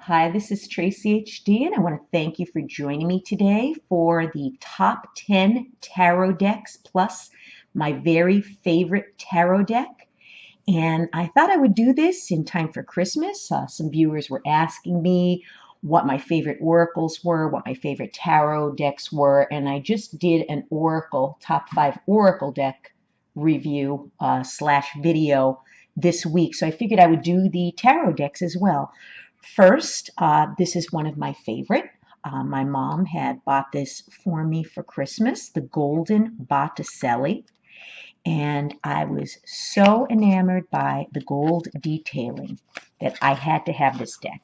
Hi, this is Traceyhd, and I want to thank you for joining me today for the top 10 tarot decks plus my very favorite tarot deck. And I thought I would do this in time for Christmas. Some viewers were asking me what my favorite oracles were, what my favorite tarot decks were, and I just did an oracle, top 5 oracle deck review slash video this week. So I figured I would do the tarot decks as well. First, this is one of my favorite. My mom had bought this for me for Christmas, the Golden Botticelli, and I was so enamored by the gold detailing that I had to have this deck.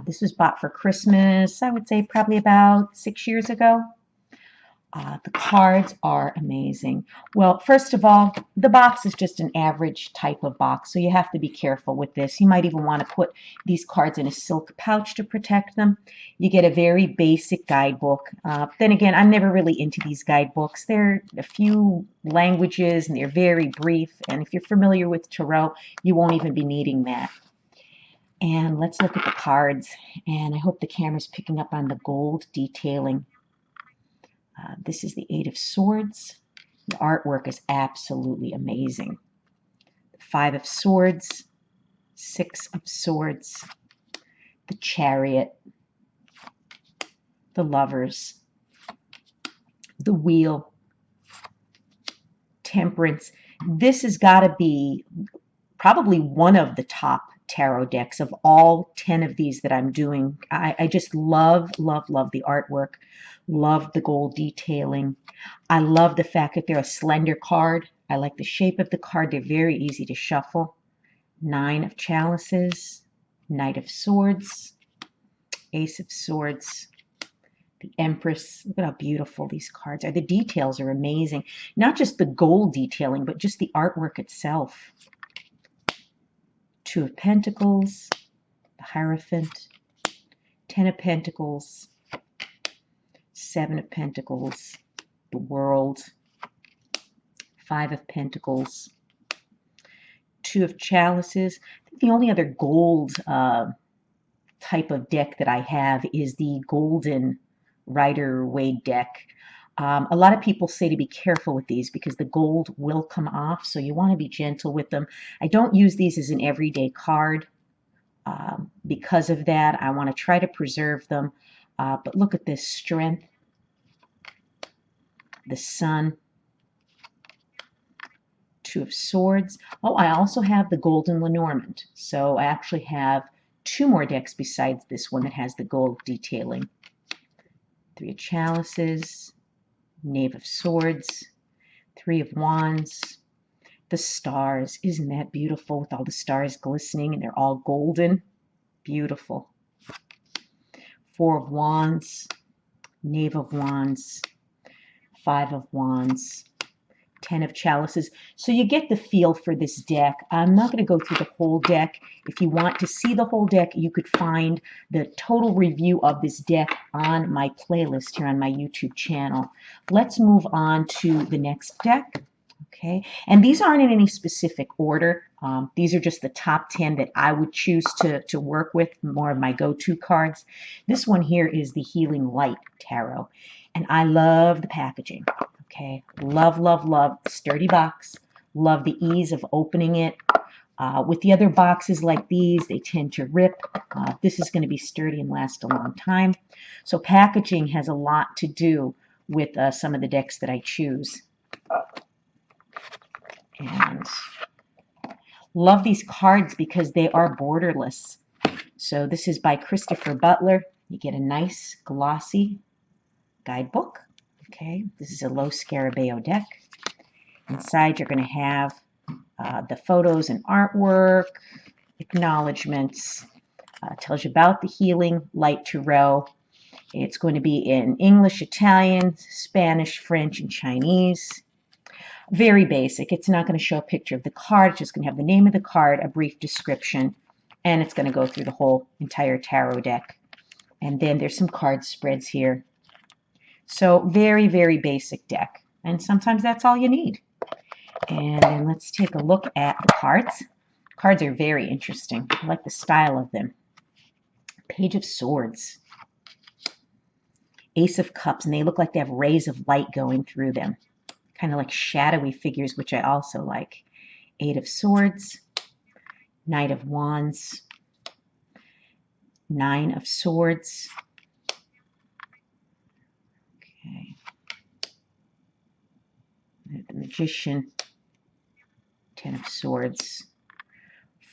This was bought for Christmas, I would say probably about 6 years ago. The cards are amazing. Well, first of all, the box is just an average type of box, so you have to be careful with this. You might even want to put these cards in a silk pouch to protect them. You get a very basic guidebook. Then again, I'm never really into these guidebooks. They're a few languages and they're very brief. And if you're familiar with tarot, you won't even be needing that. And let's look at the cards. And I hope the camera's picking up on the gold detailing. This is the Eight of Swords. The artwork is absolutely amazing. The Five of Swords, Six of Swords, the Chariot, the Lovers, the Wheel, Temperance. This has got to be probably one of the top tarot decks of all 10 of these that I'm doing. I just love, love, love the artwork. Love the gold detailing. I love the fact that they're a slender card. I like the shape of the card. They're very easy to shuffle. Nine of Chalices, Knight of Swords, Ace of Swords, the Empress. Look at how beautiful these cards are. The details are amazing. Not just the gold detailing, but just the artwork itself. Two of Pentacles, the Hierophant, Ten of Pentacles, Seven of Pentacles, the World, Five of Pentacles, Two of Chalices. I think the only other gold type of deck that I have is the Golden Rider-Waite deck. A lot of people say to be careful with these because the gold will come off, so you want to be gentle with them. I don't use these as an everyday card. Because of that, I want to try to preserve them. But look at this strength, the Sun, Two of Swords. Oh, I also have the Golden Lenormand. So I actually have two more decks besides this one that has the gold detailing. Three of Chalices, Knave of Swords, Three of Wands, the stars. Isn't that beautiful with all the stars glistening and they're all golden? Beautiful. Four of Wands, Knave of Wands, Five of Wands, Ten of Chalices. So you get the feel for this deck. I'm not going to go through the whole deck. If you want to see the whole deck, you could find the total review of this deck on my playlist here on my YouTube channel. Let's move on to the next deck. Okay, and these aren't in any specific order. These are just the top 10 that I would choose to work with, more of my go-to cards. This one here is the Healing Light Tarot, and I love the packaging. Okay, love, love, love the sturdy box. Love the ease of opening it. With the other boxes like these, they tend to rip. This is going to be sturdy and last a long time. So packaging has a lot to do with some of the decks that I choose. And love these cards because they are borderless. So this is by Christopher Butler. You get a nice glossy guidebook. Okay, this is a low Scarabeo deck. Inside you're going to have the photos and artwork, acknowledgments, tells you about the Healing Light Tarot. It's going to be in English, Italian, Spanish, French, and Chinese. Very basic. It's not going to show a picture of the card. It's just going to have the name of the card, a brief description, and it's going to go through the whole entire tarot deck. And then there's some card spreads here. So very, very basic deck. And sometimes that's all you need. And then let's take a look at the cards. Cards are very interesting. I like the style of them. Page of Swords, Ace of Cups, and they look like they have rays of light going through them, kind of like shadowy figures, which I also like. Eight of Swords, Knight of Wands, Nine of Swords. Okay. The Magician, Ten of Swords,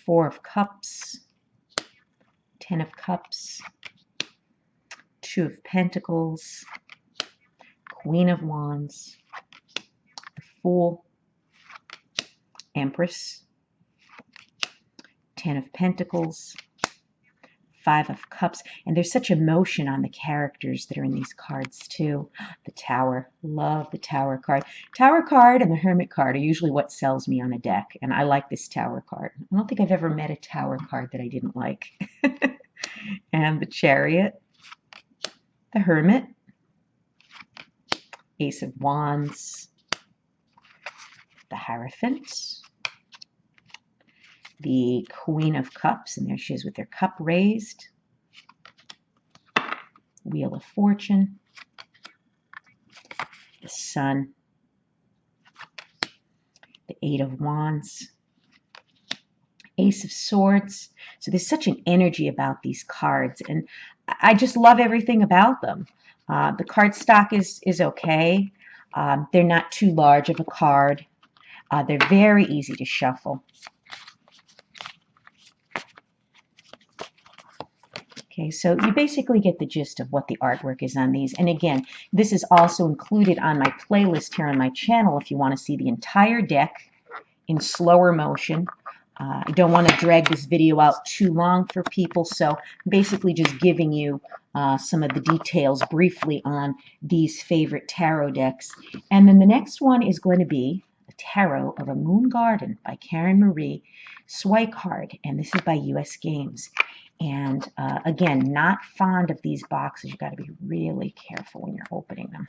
Four of Cups, Ten of Cups, Two of Pentacles, Queen of Wands, the Fool, Empress, Ten of Pentacles, Five of Cups, and there's such emotion on the characters that are in these cards too. The Tower, love the Tower card. Tower card and the Hermit card are usually what sells me on a deck, and I like this Tower card. I don't think I've ever met a Tower card that I didn't like. And the Chariot, the Hermit, Ace of Wands, the Hierophant, the Queen of Cups, and there she is with her cup raised, Wheel of Fortune, the Sun, the Eight of Wands, Ace of Swords. So there's such an energy about these cards, and I just love everything about them. The card stock is okay. They're not too large of a card. They're very easy to shuffle. Okay, so you basically get the gist of what the artwork is on these. And again, this is also included on my playlist here on my channel if you want to see the entire deck in slower motion. I don't want to drag this video out too long for people, so I'm basically just giving you some of the details briefly on these favorite tarot decks. And then the next one is going to be the Tarot of a Moon Garden by Karen Marie Swikard, and this is by US Games. And again, not fond of these boxes. You've got to be really careful when you're opening them.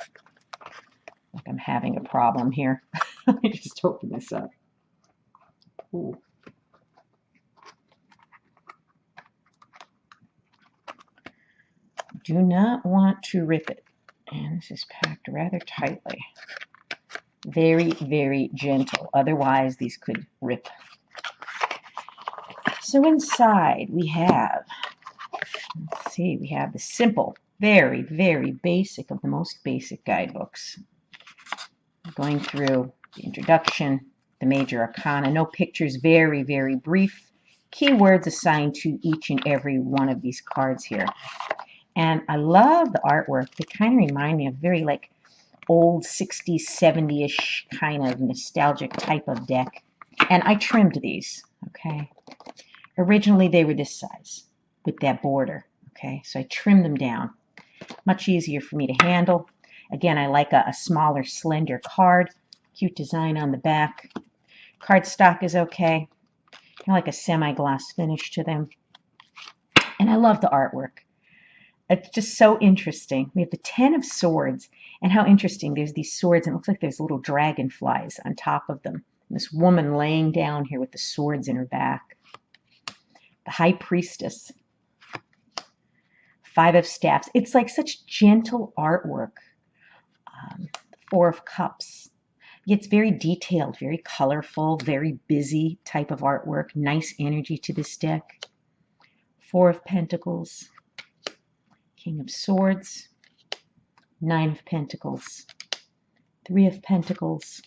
Like I'm having a problem here. Let me just open this up. Ooh. Do not want to rip it. And this is packed rather tightly. Very, very gentle. Otherwise, these could rip. So inside we have, let's see, we have the simple, very, very basic of the most basic guidebooks. Going through the introduction, the major arcana, no pictures, very, very brief. Keywords assigned to each and every one of these cards here. And I love the artwork. They kind of remind me of very like old 60s, 70-ish kind of nostalgic type of deck. And I trimmed these, okay? Originally, they were this size with that border, okay? So I trimmed them down. Much easier for me to handle. Again, I like a smaller, slender card. Cute design on the back. Card stock is okay. Kind of like a semi-gloss finish to them. And I love the artwork. It's just so interesting. We have the Ten of Swords. And how interesting. There's these swords, and it looks like there's little dragonflies on top of them. And this woman laying down here with the swords in her back. The High Priestess, Five of Staffs. It's like such gentle artwork. Four of Cups. It's very detailed, very colorful, very busy type of artwork. Nice energy to this deck. Four of Pentacles, King of Swords, Nine of Pentacles, Three of Pentacles,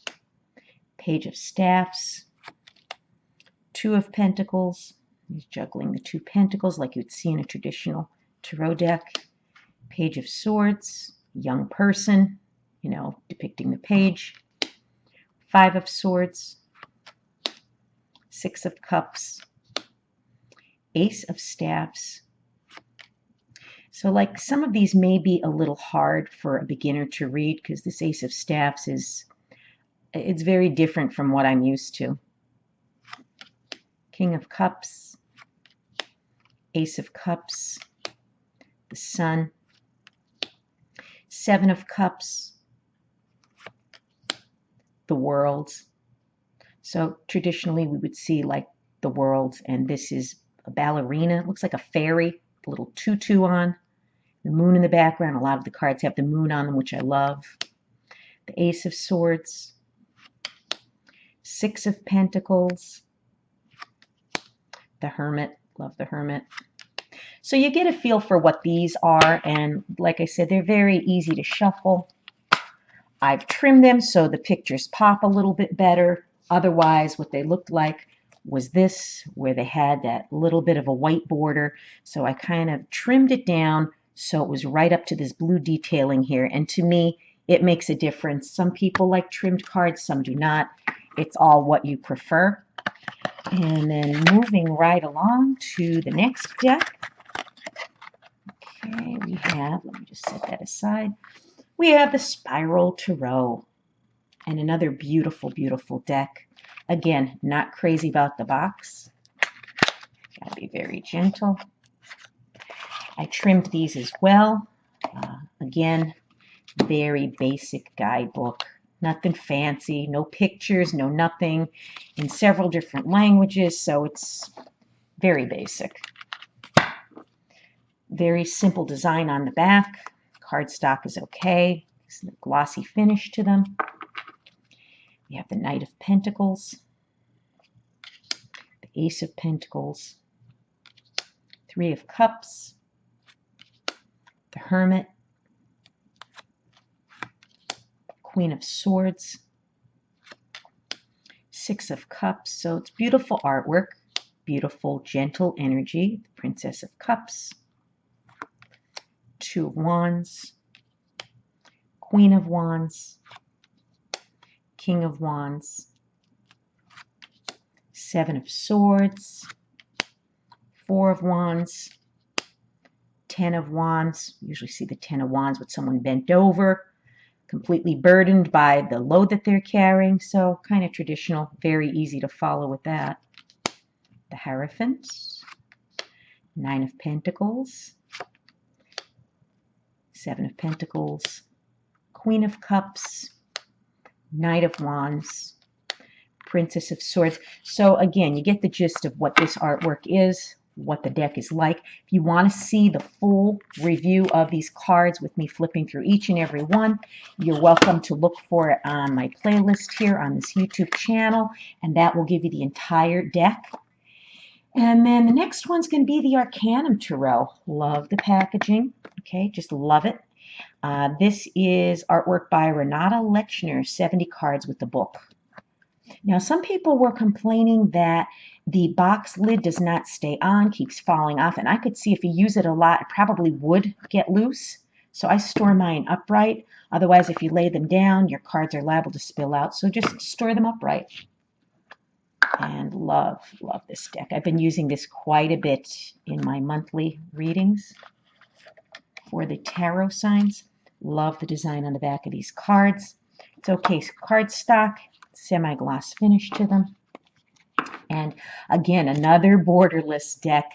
Page of Staffs, Two of Pentacles. He's juggling the two pentacles like you'd see in a traditional tarot deck. Page of Swords, young person, you know, depicting the page. Five of Swords, Six of Cups, Ace of Staffs. So like some of these may be a little hard for a beginner to read because this Ace of Staffs it's very different from what I'm used to. King of Cups, Ace of Cups, the Sun, Seven of Cups, the World. So traditionally we would see like the World, and this is a ballerina. It looks like a fairy little tutu on, the moon in the background. A lot of the cards have the moon on them, which I love. The Ace of Swords, Six of Pentacles, the Hermit. Love the Hermit. So you get a feel for what these are, and like I said, they're very easy to shuffle. I've trimmed them so the pictures pop a little bit better. Otherwise, what they looked like was this, where they had that little bit of a white border. So I kind of trimmed it down so it was right up to this blue detailing here. And to me, it makes a difference. Some people like trimmed cards, some do not. It's all what you prefer. And then moving right along to the next deck. Okay, we have, let me just set that aside. We have the Spiral Tarot, and another beautiful, beautiful deck. Again, not crazy about the box. Gotta be very gentle. I trimmed these as well. Again, very basic guidebook. Nothing fancy, no pictures, no nothing, in several different languages, so it's very basic. Very simple design on the back. Cardstock is okay. It's a glossy finish to them. We have the Knight of Pentacles, the Ace of Pentacles, Three of Cups, the Hermit, Queen of Swords, Six of Cups. So it's beautiful artwork, beautiful, gentle energy. The Princess of Cups, Two of Wands, Queen of Wands, King of Wands, Seven of Swords, Four of Wands, Ten of Wands. You usually see the Ten of Wands with someone bent over, completely burdened by the load that they're carrying. So kind of traditional, very easy to follow with that. The Hierophant, Nine of Pentacles, Seven of Pentacles, Queen of Cups, Knight of Wands, Princess of Swords. So again, you get the gist of what this artwork is, what the deck is like. If you want to see the full review of these cards with me flipping through each and every one, you're welcome to look for it on my playlist here on this YouTube channel, and that will give you the entire deck. And then the next one's going to be the Arcanum Tarot. Love the packaging. Okay, just love it. This is artwork by Renata Lechner, 70 cards with the book. Now, some people were complaining that the box lid does not stay on, keeps falling off, and I could see if you use it a lot, it probably would get loose. So I store mine upright. Otherwise, if you lay them down, your cards are liable to spill out. So just store them upright. And love this deck. I've been using this quite a bit in my monthly readings for the tarot signs. Love the design on the back of these cards. It's okay cardstock, semi-gloss finish to them. And again, another borderless deck.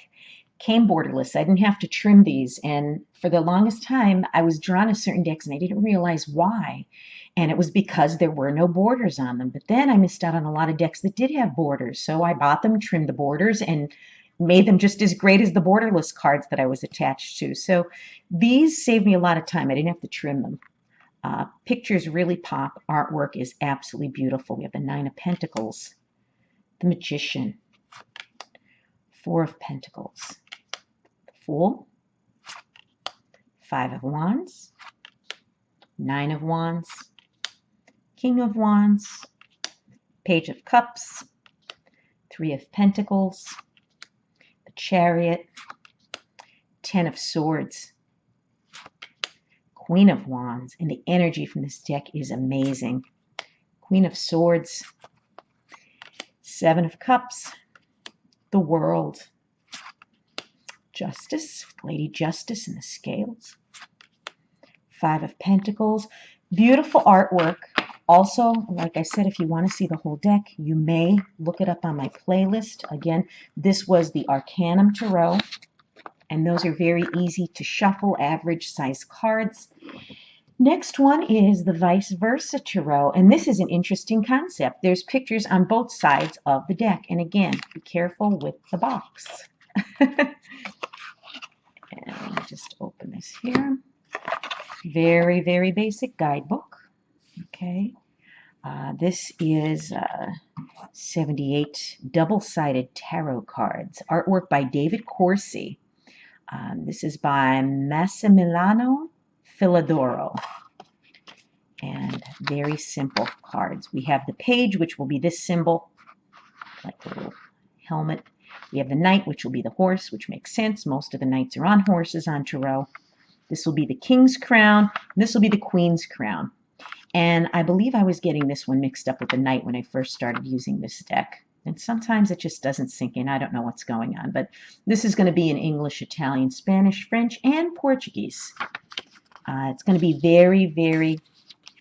Came borderless. I didn't have to trim these. And for the longest time, I was drawn to certain decks and I didn't realize why. And it was because there were no borders on them. But then I missed out on a lot of decks that did have borders. So I bought them, trimmed the borders, and made them just as great as the borderless cards that I was attached to. So these saved me a lot of time. I didn't have to trim them. Pictures really pop. Artwork is absolutely beautiful. We have the Nine of Pentacles, the Magician, Four of Pentacles, the Fool, Five of Wands, Nine of Wands, King of Wands, Page of Cups, Three of Pentacles, the Chariot, Ten of Swords, Queen of Wands, and the energy from this deck is amazing. Queen of Swords, Seven of Cups, the World, Justice, Lady Justice in the scales, Five of Pentacles. Beautiful artwork. Also, like I said, if you want to see the whole deck, you may look it up on my playlist. Again, this was the Arcanum Tarot, and those are very easy to shuffle, average size cards. Next one is the Vice Versa Tarot, and this is an interesting concept. There's pictures on both sides of the deck, and again, be careful with the box. And let me just open this here. Very, very basic guidebook. Okay. This is 78 double-sided tarot cards. Artwork by David Corsi. This is by Massimiliano Filodoro. And very simple cards. We have the page, which will be this symbol, like a little helmet. We have the knight, which will be the horse, which makes sense. Most of the knights are on horses on tarot. This will be the king's crown. And this will be the queen's crown. And I believe I was getting this one mixed up with the knight when I first started using this deck. And sometimes it just doesn't sink in. I don't know what's going on. But this is going to be in English, Italian, Spanish, French, and Portuguese. It's going to be very, very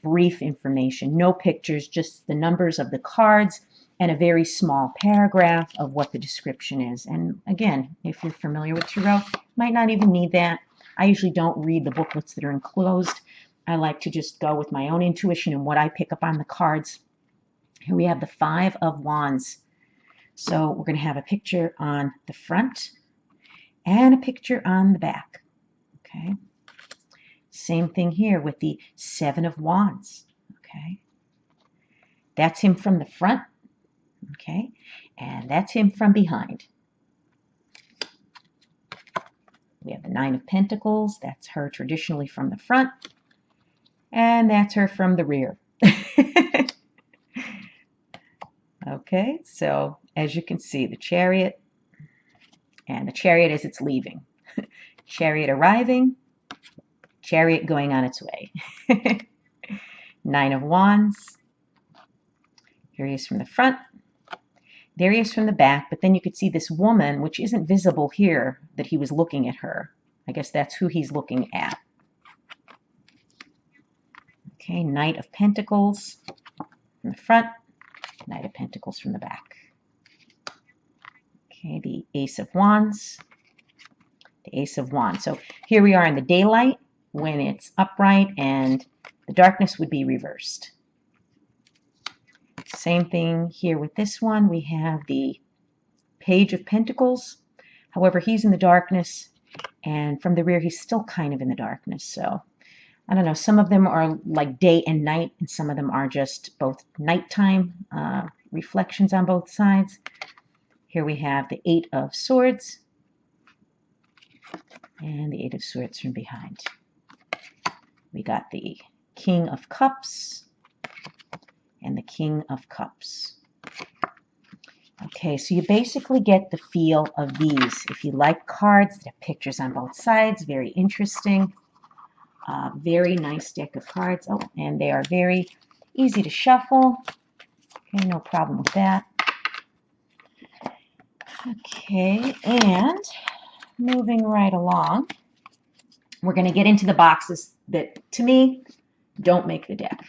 brief information. No pictures, just the numbers of the cards and a very small paragraph of what the description is. And again, if you're familiar with tarot, might not even need that. I usually don't read the booklets that are enclosed. I like to just go with my own intuition and what I pick up on the cards. Here we have the Five of Wands. So we're going to have a picture on the front and a picture on the back. Okay. Same thing here with the Seven of Wands. Okay. That's him from the front. Okay. And that's him from behind. We have the Nine of Pentacles. That's her traditionally from the front. And that's her from the rear. Okay, so as you can see, the Chariot and the Chariot as it's leaving. Chariot arriving, Chariot going on its way. Nine of Wands. Here he is from the front. There he is from the back, but then you could see this woman, which isn't visible here, that he was looking at her. I guess that's who he's looking at. Okay, Knight of Pentacles from the front, Knight of Pentacles from the back. Okay, the Ace of Wands, the Ace of Wands. So here we are in the daylight when it's upright, and the darkness would be reversed. Same thing here with this one. We have the Page of Pentacles. However, he's in the darkness, and from the rear, he's still kind of in the darkness. So I don't know, some of them are like day and night, and some of them are just both nighttime reflections on both sides. Here we have the Eight of Swords and the Eight of Swords from behind. We got the King of Cups and the King of Cups. Okay, so you basically get the feel of these. If you like cards that have pictures on both sides, very interesting. Very nice deck of cards. Oh, and they are very easy to shuffle. Okay, no problem with that. Okay, and moving right along, we're going to get into the boxes that, to me, don't make the deck.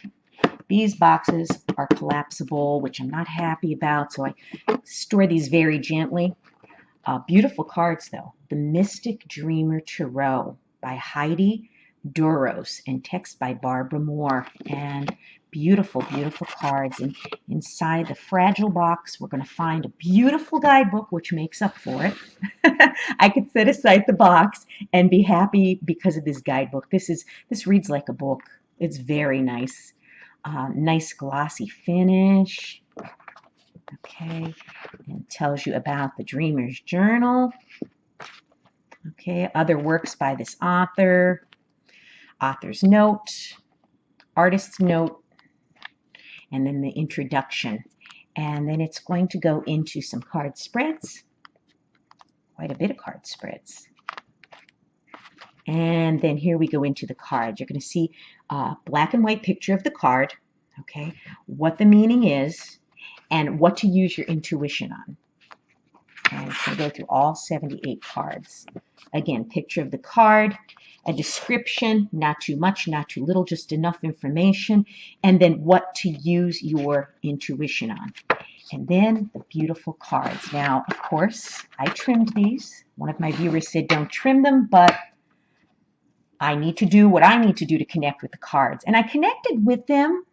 These boxes are collapsible, which I'm not happy about, so I store these very gently. Beautiful cards, though. The Mystic Dreamer Tarot by Heidi Duros and text by Barbara Moore. And beautiful, beautiful cards. And inside the fragile box, we're going to find a beautiful guidebook, which makes up for it. I could set aside the box and be happy because of this guidebook. This reads like a book. It's very nice. Nice glossy finish. Okay, and it tells you about the Dreamer's Journal. Okay, other works by this author. Author's note, artist's note, and then the introduction. And then it's going to go into some card spreads, quite a bit of card spreads. And then here we go into the cards. You're going to see a black and white picture of the card, okay, what the meaning is, and what to use your intuition on. And so go through all 78 cards. Again, picture of the card, a description, not too much, not too little, just enough information, and then what to use your intuition on. And then the beautiful cards. Now, of course, I trimmed these. One of my viewers said don't trim them, but I need to do what I need to do to connect with the cards. And I connected with them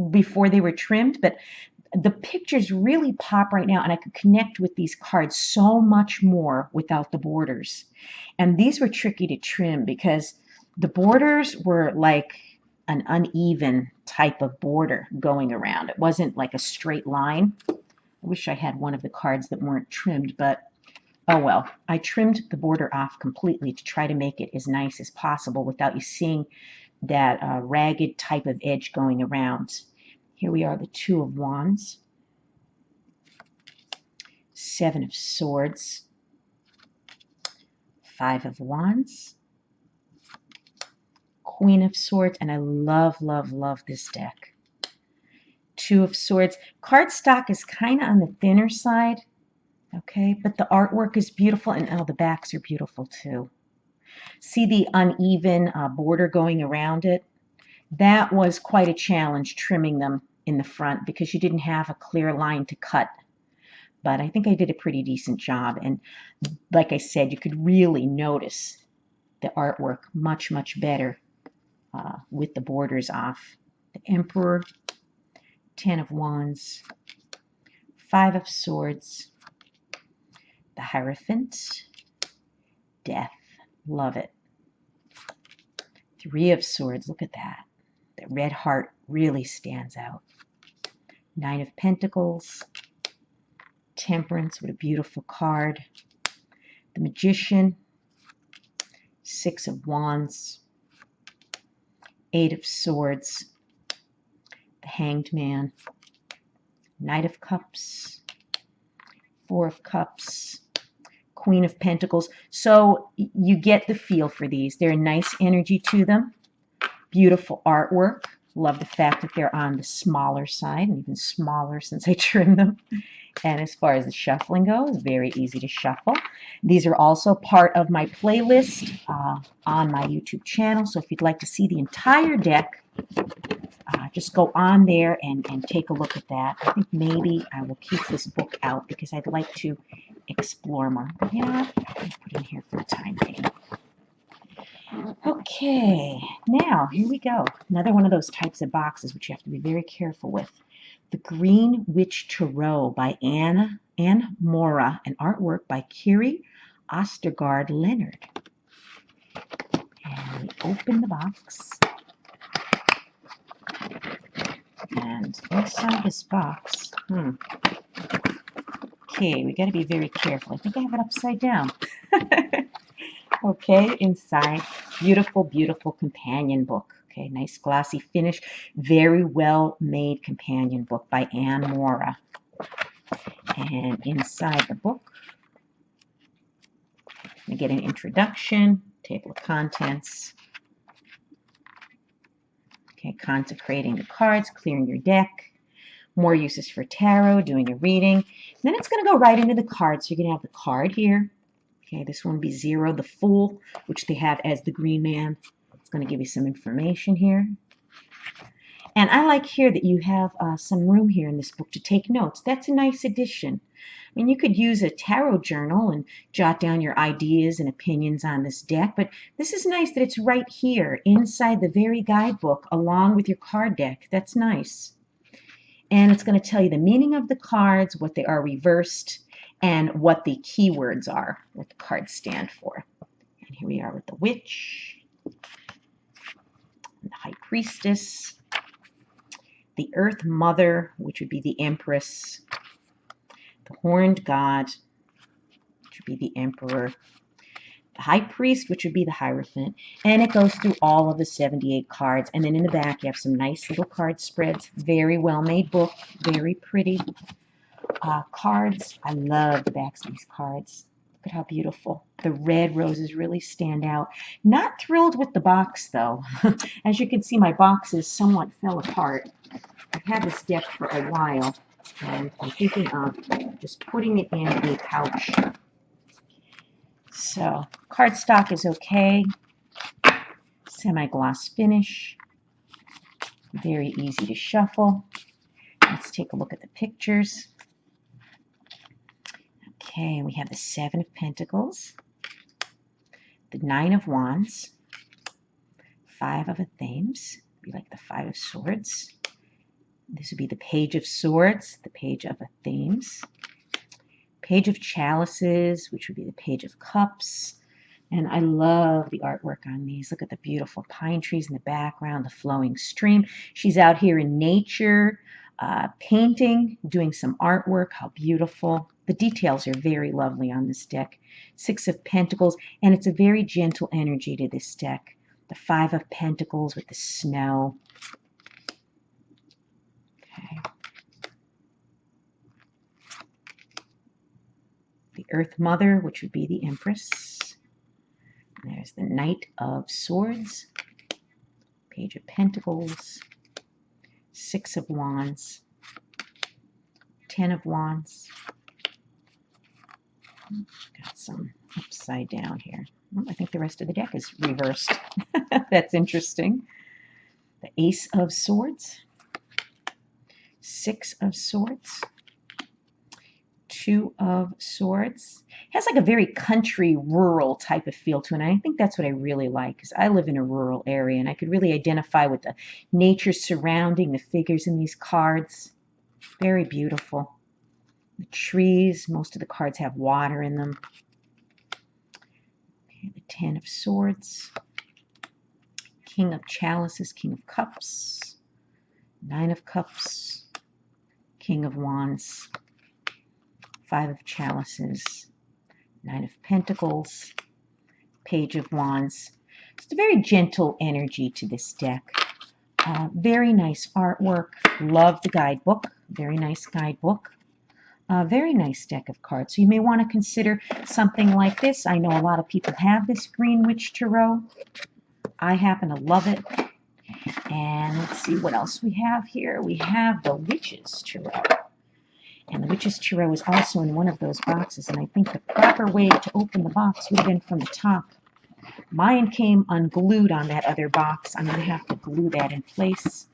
before they were trimmed, but the pictures really pop right now, and I could connect with these cards so much more without the borders. And these were tricky to trim because the borders were like an uneven type of border going around. It wasn't like a straight line. I wish I had one of the cards that weren't trimmed, but oh well. I trimmed the border off completely to try to make it as nice as possible without you seeing that ragged type of edge going around. Here we are, the Two of Wands, Seven of Swords, Five of Wands, Queen of Swords, and I love, love, love this deck. Two of Swords. Cardstock is kind of on the thinner side, okay, but the artwork is beautiful, and oh, the backs are beautiful too. See the uneven border going around it? That was quite a challenge trimming them in the front because you didn't have a clear line to cut. But I think I did a pretty decent job. And like I said, you could really notice the artwork much, much better with the borders off. The Emperor, Ten of Wands, Five of Swords, the Hierophant, Death. Love it. Three of Swords. Look at that. The red heart really stands out. Nine of Pentacles, Temperance, what a beautiful card. The Magician, Six of Wands, Eight of Swords, the Hanged Man, Knight of Cups, Four of Cups, Queen of Pentacles. So you get the feel for these. They're a nice energy to them. Beautiful artwork. Love the fact that they're on the smaller side, and even smaller since I trimmed them. And as far as the shuffling goes, very easy to shuffle. These are also part of my playlist on my YouTube channel. So if you'd like to see the entire deck, just go on there and take a look at that. I think maybe I will keep this book out because I'd like to explore more. Yeah, I'll put it in here for the time being. Okay, now here we go. Another one of those types of boxes which you have to be very careful with. The Green Witch Tarot by Anne Mora, and artwork by Kiri Ostergaard Leonard. And we open the box. And inside this box, okay, we got to be very careful. I think I have it upside down. Okay, inside, beautiful, beautiful companion book. Okay, nice glossy finish. Very well made companion book by Anne Mora. And inside the book, we get an introduction, table of contents. Okay, consecrating the cards, clearing your deck. More uses for tarot, doing a reading. And then it's going to go right into the cards. So you're going to have the card here. Okay, this one will be Zero, the Fool, which they have as the Green Man. It's going to give you some information here. And I like here that you have some room here in this book to take notes. That's a nice addition. I mean, you could use a tarot journal and jot down your ideas and opinions on this deck, but this is nice that it's right here inside the very guidebook along with your card deck. That's nice. And it's going to tell you the meaning of the cards, what they are reversed, and what the keywords are, what the cards stand for. And here we are with the Witch, the High Priestess, the Earth Mother, which would be the Empress, the Horned God, which would be the Emperor, the High Priest, which would be the Hierophant, and it goes through all of the 78 cards. And then in the back, you have some nice little card spreads. Very well-made book, very pretty. Cards, I love the backs of these cards. Look at how beautiful. The red roses really stand out. Not thrilled with the box, though. As you can see, my boxes somewhat fell apart. I've had this deck for a while, and I'm thinking of just putting it in a pouch. So, cardstock is okay. Semi-gloss finish. Very easy to shuffle. Let's take a look at the pictures. Okay, we have the Seven of Pentacles, the Nine of Wands, Five of Thames, be like the Five of Swords, This would be the Page of Swords, the Page of Themes, Page of Chalices, which would be the Page of Cups. And I love the artwork on these. Look at the beautiful pine trees in the background, the flowing stream. She's out here in nature, painting, doing some artwork. How beautiful. The details are very lovely on this deck. Six of Pentacles, and it's a very gentle energy to this deck. The Five of Pentacles with the snow. Okay. The Earth Mother, which would be the Empress. There's the Knight of Swords, Page of Pentacles, Six of Wands, 10 of Wands. Got some upside down here. Well, I think the rest of the deck is reversed. That's interesting. The Ace of Swords, Six of Swords, Two of Swords. It has like a very country, rural type of feel to it, and I think that's what I really like, because I live in a rural area, and I could really identify with the nature surrounding the figures in these cards. Very beautiful. The trees, most of the cards have water in them. Okay, the Ten of Swords, King of Chalices, King of Cups, Nine of Cups, King of Wands, Five of Chalices, Nine of Pentacles, Page of Wands. It's a very gentle energy to this deck. Very nice artwork. Love the guidebook. Very nice guidebook. Very nice deck of cards. So you may want to consider something like this. I know a lot of people have this Green Witch Tarot. I happen to love it. And let's see what else we have here. We have the Witch's Tarot. And the Witch's Tarot is also in one of those boxes, and I think the proper way to open the box would have been from the top. Mine came unglued on that other box. I'm going to have to glue that in place.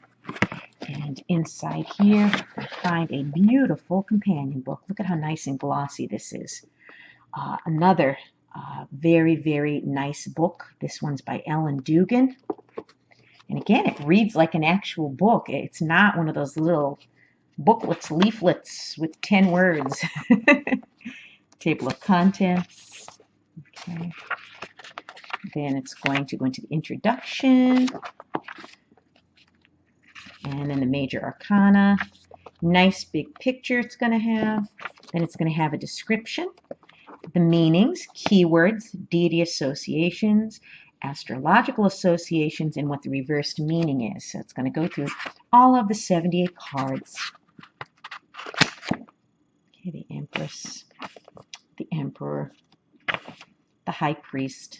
And inside here, I find a beautiful companion book. Look at how nice and glossy this is. Another very, very nice book. This one's by Ellen Dugan. And again, it reads like an actual book. It's not one of those little booklets, leaflets with 10 words. Table of contents. Okay. Then it's going to go into the introduction. And then the major arcana. Nice big picture it's going to have. Then it's going to have a description. The meanings, keywords, deity associations, astrological associations, and what the reversed meaning is. So it's going to go through all of the 78 cards. Okay, the Empress, the Emperor, the High Priest.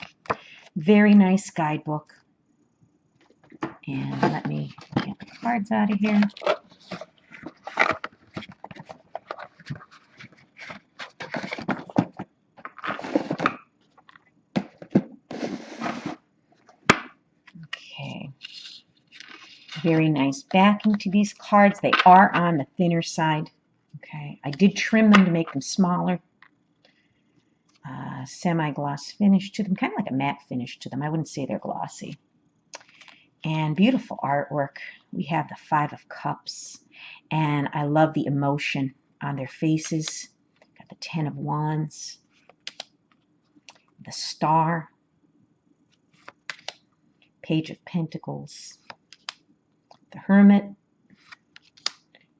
Very nice guidebook. And let me get the cards out of here. Okay. Very nice backing to these cards. They are on the thinner side. Okay. I did trim them to make them smaller. Semi-gloss finish to them. Kind of like a matte finish to them. I wouldn't say they're glossy. And beautiful artwork. We have the Five of Cups. And I love the emotion on their faces. Got the Ten of Wands. The Star. Page of Pentacles. The Hermit.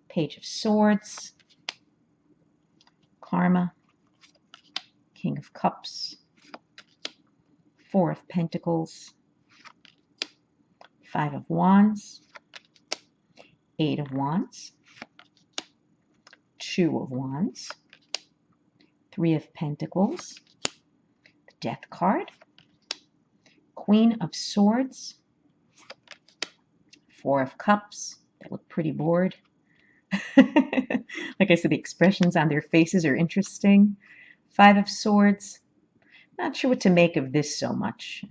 Page of Swords. Karma. King of Cups. Four of Pentacles. Five of Wands, Eight of Wands, Two of Wands, Three of Pentacles, the Death card, Queen of Swords, Four of Cups. They look pretty bored. Like I said, the expressions on their faces are interesting. Five of Swords. Not sure what to make of this so much.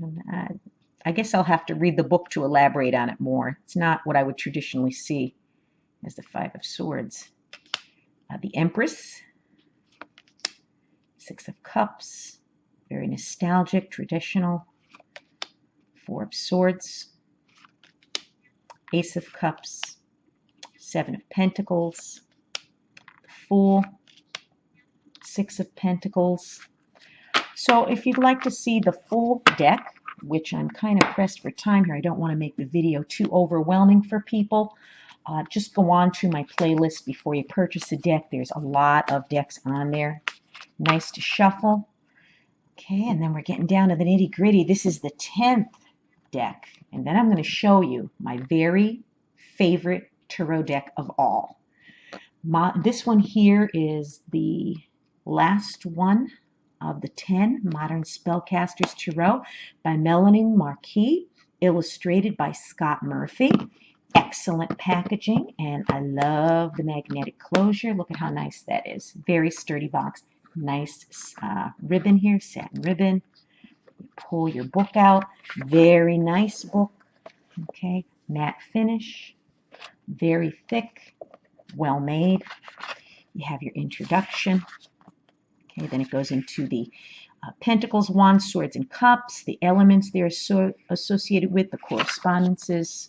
I guess I'll have to read the book to elaborate on it more. It's not what I would traditionally see as the Five of Swords. The Empress, Six of Cups, very nostalgic, traditional. Four of Swords, Ace of Cups, Seven of Pentacles, Fool, Six of Pentacles. So if you'd like to see the full deck, which I'm kind of pressed for time here, I don't want to make the video too overwhelming for people. Just go on to my playlist before you purchase a deck. There's a lot of decks on there. Nice to shuffle. Okay, and then we're getting down to the nitty-gritty. This is the 10th deck. And then I'm going to show you my very favorite tarot deck of all. This one here is the last one of the 10 Modern Spellcasters Tarot by Melanie Marquis, illustrated by Scott Murphy. Excellent packaging, and I love the magnetic closure. Look at how nice that is. Very sturdy box. Nice ribbon here, satin ribbon. You pull your book out. Very nice book. Okay, matte finish. Very thick, well made. You have your introduction. Okay, then it goes into the Pentacles, Wands, Swords, and Cups, the elements they're associated with, the correspondences.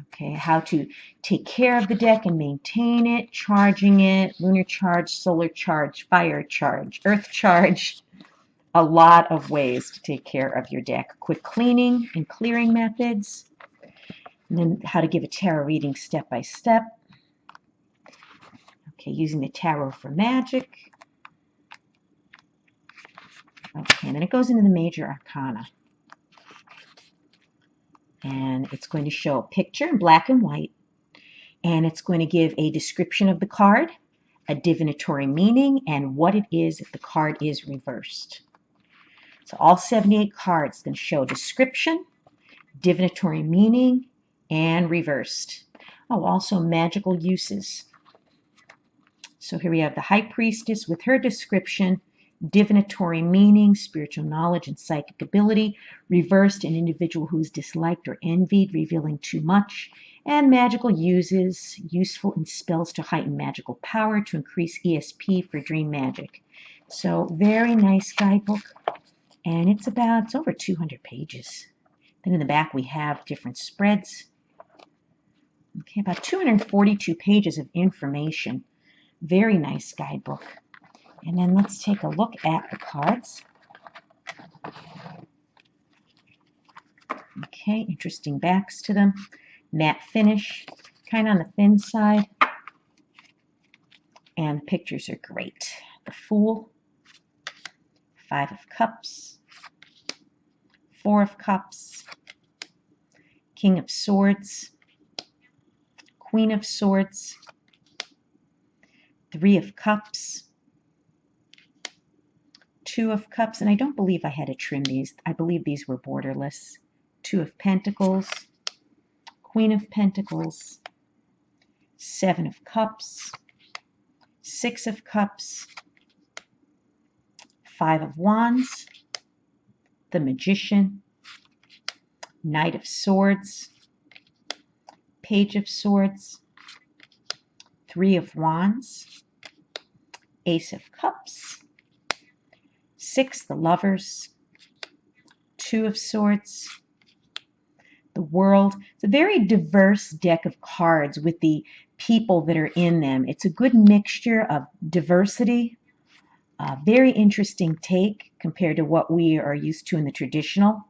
Okay, how to take care of the deck and maintain it, charging it, lunar charge, solar charge, fire charge, earth charge. A lot of ways to take care of your deck. Quick cleaning and clearing methods. And then how to give a tarot reading step by step. Okay, using the tarot for magic. Okay, and then it goes into the major arcana. And it's going to show a picture in black and white. And it's going to give a description of the card, a divinatory meaning, and what it is if the card is reversed. So all 78 cards can show description, divinatory meaning, and reversed. Oh, also magical uses. So here we have the High Priestess with her description, divinatory meaning, spiritual knowledge, and psychic ability. Reversed, an individual who is disliked or envied, revealing too much. And magical uses, useful in spells to heighten magical power, to increase ESP for dream magic. So very nice guidebook. And it's over 200 pages. Then in the back we have different spreads. Okay, about 242 pages of information. Very nice guidebook. And then let's take a look at the cards. Okay, interesting backs to them. Matte finish, kind of on the thin side. And the pictures are great. The Fool, Five of Cups, Four of Cups, King of Swords, Queen of Swords, Three of Cups, Two of Cups, and I don't believe I had to trim these. I believe these were borderless. Two of Pentacles, Queen of Pentacles, Seven of Cups, Six of Cups, Five of Wands, the Magician, Knight of Swords, Page of Swords, Three of Wands, Ace of Cups, Six, the Lovers, Two of Swords, the World. It's a very diverse deck of cards with the people that are in them. It's a good mixture of diversity, very interesting take compared to what we are used to in the traditional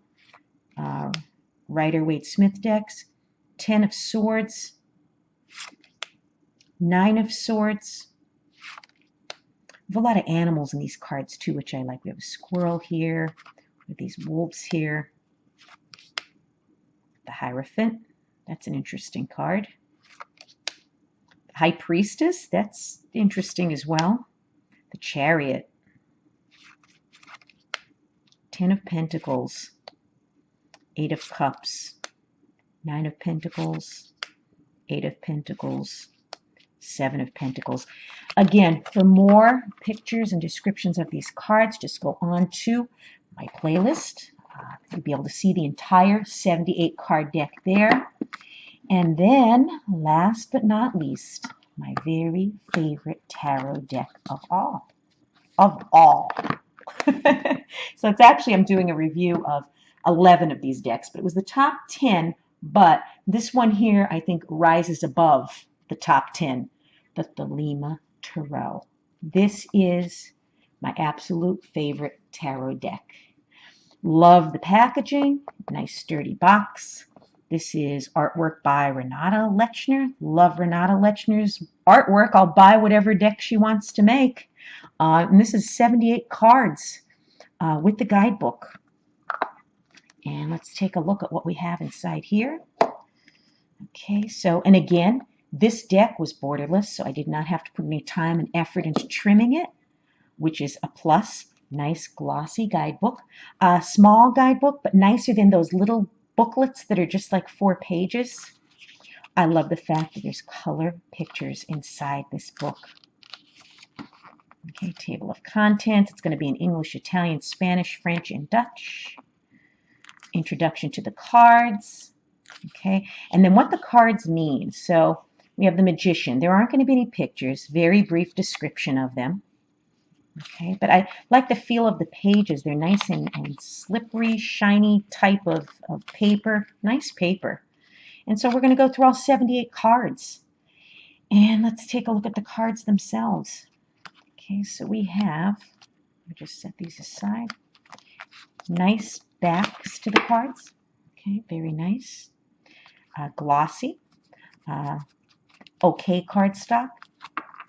Rider-Waite-Smith decks. Ten of Swords, Nine of Swords. We have a lot of animals in these cards too, which I like. We have a squirrel here, we have these wolves here. The Hierophant, that's an interesting card. The High Priestess, that's interesting as well. The Chariot. Ten of Pentacles, Eight of Cups, Nine of Pentacles, Eight of Pentacles, Seven of Pentacles. Again, for more pictures and descriptions of these cards, just go on to my playlist. You'll be able to see the entire 78 card deck there. And then, last but not least, my very favorite tarot deck of all. Of all. So it's actually, I'm doing a review of 11 of these decks, but it was the top 10, but this one here, I think, rises above the top 10, the Thelema Tarot. This is my absolute favorite tarot deck. Love the packaging, nice sturdy box. This is artwork by Renata Lechner. Love Renata Lechner's artwork. I'll buy whatever deck she wants to make. And this is 78 cards with the guidebook. And let's take a look at what we have inside here. Okay, so, and again, this deck was borderless, so I did not have to put any time and effort into trimming it, which is a plus. Nice glossy guidebook. Small guidebook, but nicer than those little booklets that are just like 4 pages. I love the fact that there's color pictures inside this book. Okay, table of contents. It's going to be in English, Italian, Spanish, French, and Dutch. Introduction to the cards. Okay, and then what the cards mean. So we have the Magician. There aren't going to be any pictures. Very brief description of them. Okay, but I like the feel of the pages. They're nice and slippery, shiny type of paper. Nice paper. And so we're going to go through all 78 cards. And let's take a look at the cards themselves. Okay, so we have, I'll just set these aside. Nice backs to the cards. Okay, very nice. Glossy. Okay cardstock,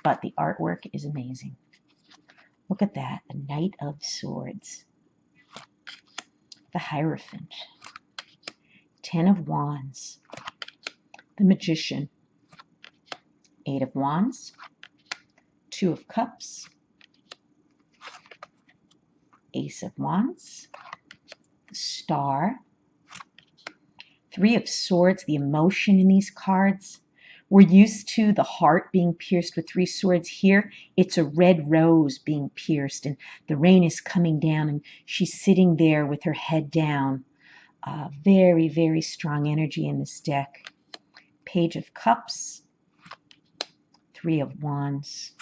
but the artwork is amazing. Look at that, the Knight of Swords, the Hierophant, 10 of Wands, the Magician, 8 of Wands, 2 of Cups, Ace of Wands, the Star, 3 of Swords. The emotion in these cards. We're used to the heart being pierced with 3 swords. Here, it's a red rose being pierced, and the rain is coming down, and she's sitting there with her head down. Very, very strong energy in this deck. Page of Cups, 3 of Wands,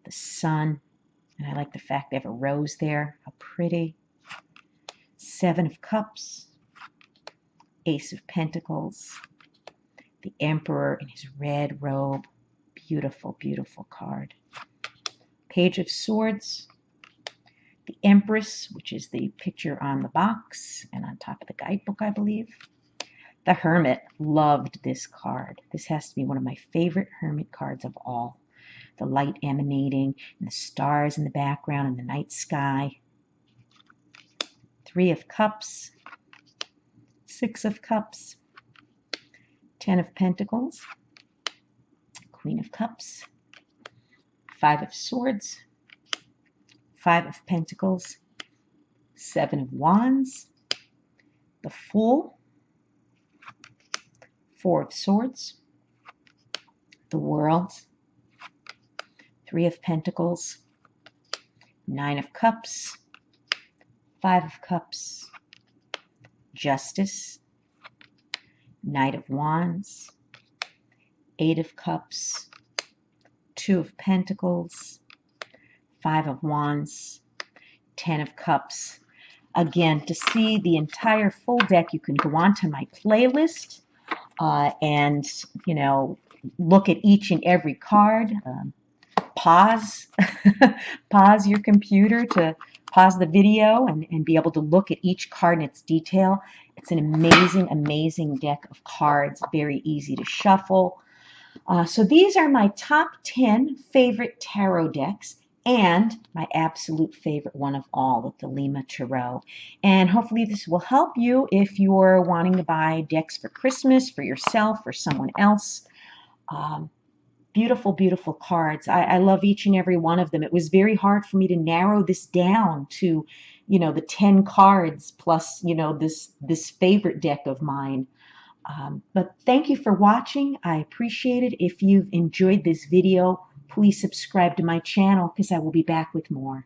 the Sun, and I like the fact they have a rose there. How pretty. 7 of Cups, Ace of Pentacles, the Emperor in his red robe. Beautiful, beautiful card. Page of Swords, the Empress, which is the picture on the box and on top of the guidebook, I believe. The Hermit. Loved this card. This has to be one of my favorite Hermit cards of all. The light emanating and the stars in the background and the night sky. 3 of Cups, 6 of Cups, 10 of Pentacles, Queen of Cups, 5 of Swords, 5 of Pentacles, 7 of Wands, the Fool, 4 of Swords, the World, 3 of Pentacles, 9 of Cups, 5 of Cups, Justice, Knight of Wands, 8 of Cups, 2 of Pentacles, 5 of Wands, 10 of Cups. Again, to see the entire full deck, you can go onto my playlist and, you know, look at each and every card. Pause, pause your computer to pause the video and be able to look at each card in its detail. It's an amazing, amazing deck of cards, very easy to shuffle. So these are my top 10 favorite tarot decks and my absolute favorite one of all, the Thelema Tarot. And hopefully this will help you if you're wanting to buy decks for Christmas, for yourself, or someone else. Beautiful, beautiful cards. I love each and every one of them. It was very hard for me to narrow this down to, you know, the 10 cards plus, you know, this favorite deck of mine. But thank you for watching. I appreciate it. If you've enjoyed this video, please subscribe to my channel because I will be back with more.